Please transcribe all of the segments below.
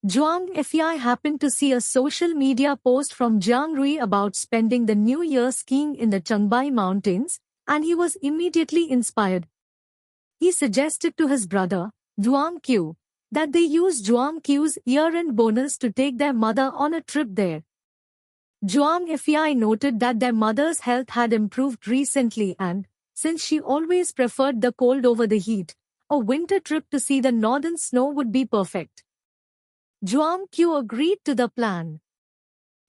Zhuang Fei happened to see a social media post from Jiang Rui about spending the new year skiing in the Changbai Mountains, and he was immediately inspired. He suggested to his brother, Zhuang Qiu, that they use Zhuang Qiu's year-end bonus to take their mother on a trip there. Zhuang Fei noted that their mother's health had improved recently and, since she always preferred the cold over the heat, a winter trip to see the northern snow would be perfect. Zhuang Qiu agreed to the plan.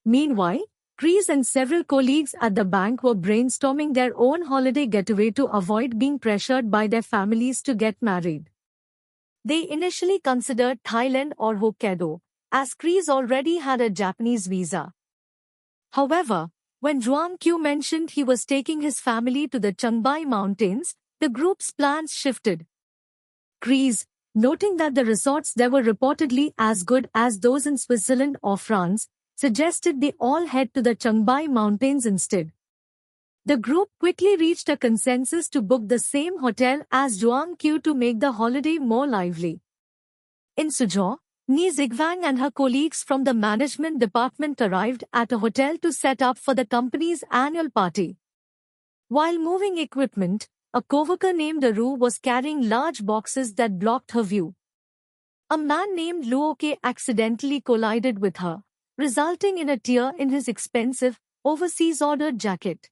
Meanwhile, Chris and several colleagues at the bank were brainstorming their own holiday getaway to avoid being pressured by their families to get married. They initially considered Thailand or Hokkaido, as Chris already had a Japanese visa. However, when Zhuang Qiu mentioned he was taking his family to the Changbai Mountains, the group's plans shifted. Chris, noting that the resorts there were reportedly as good as those in Switzerland or France, suggested they all head to the Changbai Mountains instead. The group quickly reached a consensus to book the same hotel as Zhuang Qiu to make the holiday more lively. In Suzhou, Ni Zigwang and her colleagues from the management department arrived at a hotel to set up for the company's annual party. While moving equipment, a coworker named Aru was carrying large boxes that blocked her view. A man named Luoke accidentally collided with her, resulting in a tear in his expensive, overseas-ordered jacket.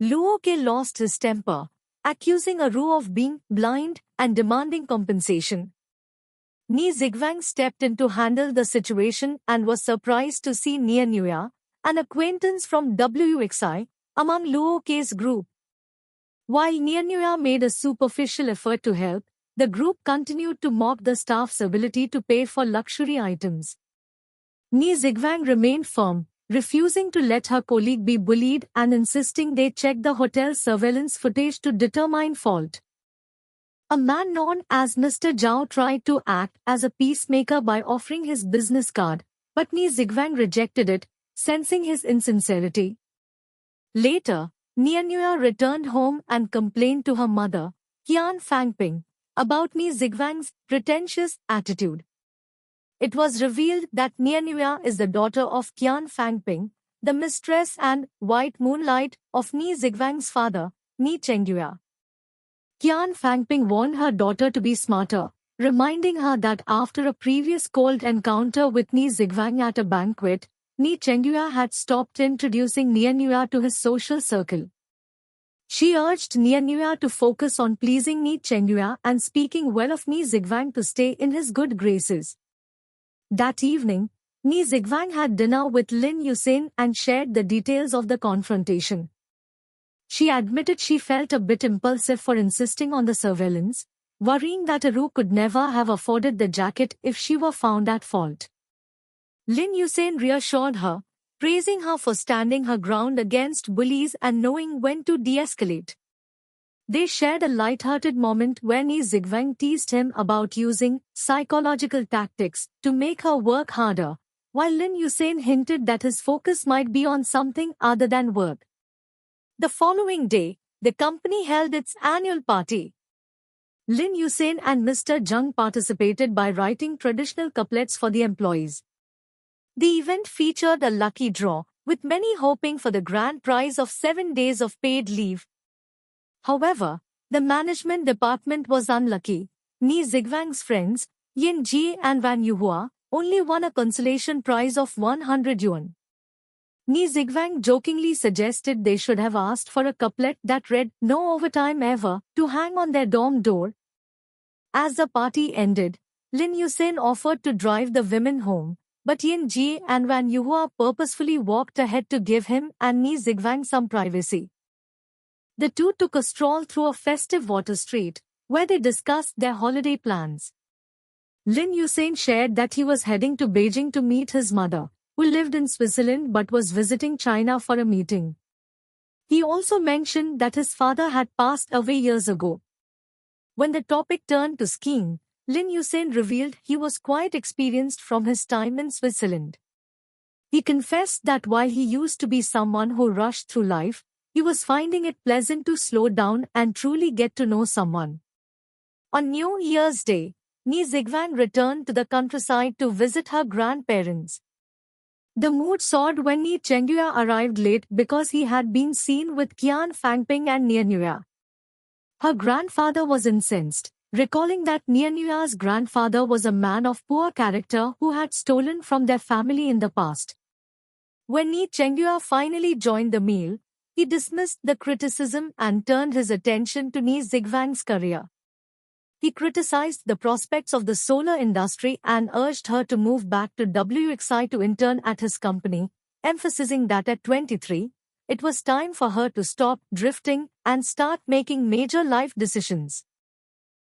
Luoke lost his temper, accusing Aru of being blind and demanding compensation. Ni Zigwang stepped in to handle the situation and was surprised to see Nia Nuya, an acquaintance from WXI, among Luoke's group. While Nia Nuya made a superficial effort to help, the group continued to mock the staff's ability to pay for luxury items. Ni Zigwang remained firm, refusing to let her colleague be bullied and insisting they check the hotel's surveillance footage to determine fault. A man known as Mr. Zhao tried to act as a peacemaker by offering his business card, but Ni Zigwang rejected it, sensing his insincerity. Later, Nia Nuya returned home and complained to her mother, Qian Fangping, about Ni Zigwang's pretentious attitude. It was revealed that Nia Nuya is the daughter of Qian Fangping, the mistress and white moonlight of Ni Zigwang's father, Ni Chengguya. Qian Fangping warned her daughter to be smarter, reminding her that after a previous cold encounter with Ni Zigwang at a banquet, Ni Chengguya had stopped introducing Nia Nuya to his social circle. She urged Nia Nuya to focus on pleasing Ni Chengguya and speaking well of Ni Zigwang to stay in his good graces. That evening, Ni Zigwang had dinner with Lin Yusen and shared the details of the confrontation. She admitted she felt a bit impulsive for insisting on the surveillance, worrying that Aru could never have afforded the jacket if she were found at fault. Lin Yusen reassured her, praising her for standing her ground against bullies and knowing when to de-escalate. They shared a light-hearted moment when Ni Zigwang teased him about using psychological tactics to make her work harder, while Lin Yusen hinted that his focus might be on something other than work. The following day, the company held its annual party. Lin Yusen and Mr. Zhang participated by writing traditional couplets for the employees. The event featured a lucky draw, with many hoping for the grand prize of 7 days of paid leave. However, the management department was unlucky. Ni Zigwang's friends, Yin Ji and Van Yuhua, only won a consolation prize of 100 yuan. Ni Zigwang jokingly suggested they should have asked for a couplet that read, "No overtime ever," to hang on their dorm door. As the party ended, Lin Yusen offered to drive the women home, but Yin Ji and Van Yuhua purposefully walked ahead to give him and Ni Zigwang some privacy. The two took a stroll through a festive water street, where they discussed their holiday plans. Lin Yusen shared that he was heading to Beijing to meet his mother, who lived in Switzerland but was visiting China for a meeting. He also mentioned that his father had passed away years ago. When the topic turned to skiing, Lin Yusen revealed he was quite experienced from his time in Switzerland. He confessed that while he used to be someone who rushed through life, he was finding it pleasant to slow down and truly get to know someone. On New Year's Day, Ni Zigwan returned to the countryside to visit her grandparents. The mood soared when Ni Chengyue arrived late because he had been seen with Qian Fangping and Nianyue. Her grandfather was incensed, recalling that Nianyue's grandfather was a man of poor character who had stolen from their family in the past. When Ni Chengyue finally joined the meal, he dismissed the criticism and turned his attention to Ni Zigwang's career. He criticized the prospects of the solar industry and urged her to move back to WXI to intern at his company, emphasizing that at 23, it was time for her to stop drifting and start making major life decisions.